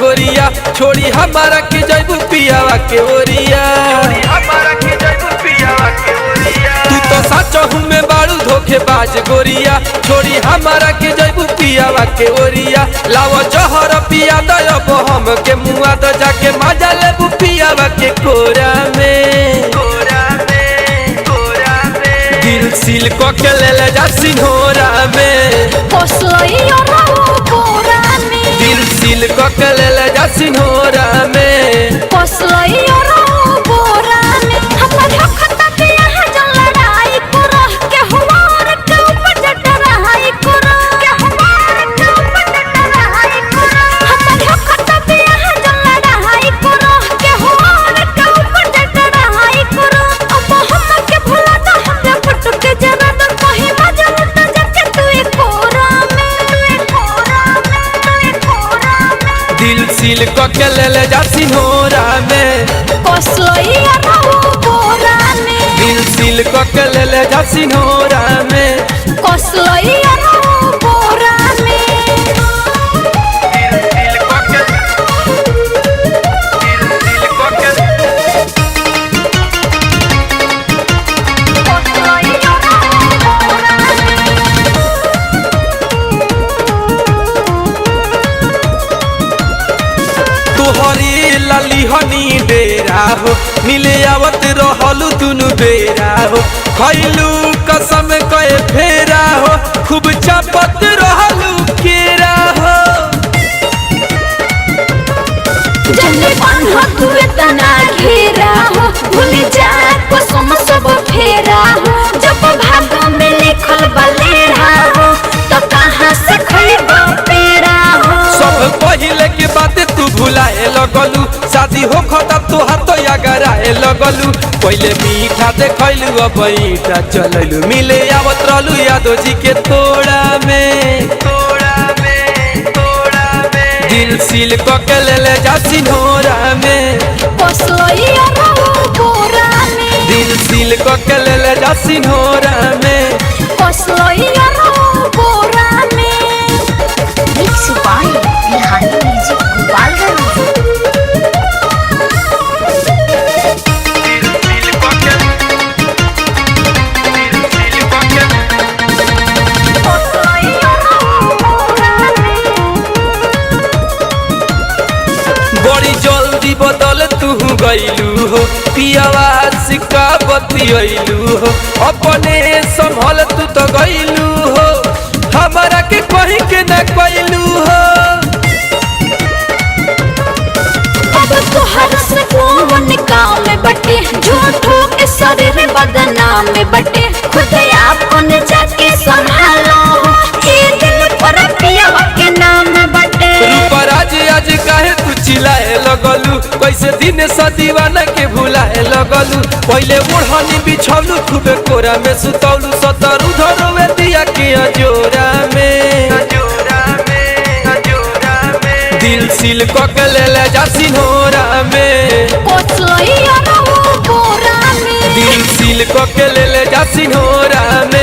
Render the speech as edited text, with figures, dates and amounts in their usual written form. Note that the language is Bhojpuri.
गोरिया छोड़ी हमारा के जैबू पियावा के ओरिया। तू तो सचहू में बारू धोखेबाज गोरिया छोड़ी हमारा के जैबू पियावा के ओरिया। लावा जहर पिया दब हम के मुआ द जाके मजा लेबू पियावा के कोरा में। दिल सील को के ले जा सिन्होरा में। दिल सील को के ले जा सिन्होरा में। दिल सील को के ले जा सिन्होरा में। दिल सील को के ले जा सिन्होरा में। तोहरी लाली हनी डेरा हो मिले आवत रहलू दुनु बेरा हो। खैलू कसम कए फेरा हो खूब चापत रहलू केरा हो। घेरा हो भूल जा कसम सब फेरा हो। जब भाग में लिखल बलेरा हो तो कहाँ से खरीदो पेड़ा हो। सब पहले के बात तू भुलाए लगलू शादी हो खता तोहार तो यागराए लगलू। पहले मीठा देखलू अब ईटा चललू मिले आवत रहलू यादव जी के तोड़ा में। दिल सील को के ले जा सिन्होरा में। दिल सील को के ले जा सिन्होरा में। बड़ी जल्दी बदल तू गईलू हो पियावा सिक्का बतियलू हो। अपने संभल तू तो गईलू हो हमारा के कहीं के न कैलू हो। अब तोहर से कौन काम में बटे झूठों के शरीर बदनाम में बटे। खुद अपन जाके संभालो ये दिल पर पियावा के नाम बटे। रूपराज आज काहे तू चिल्लाए लगलू कैसे दिन दीवाना के भुलाए लगलू। पहले ओढ़नी बिछौलू खूबे कोरा में सुतौलू सतरू धरवे दिया के अजोरा में। दिल सील को के ले जा सिन्होरा में। दिल दिल सील को के ले जा सिन्होरा में।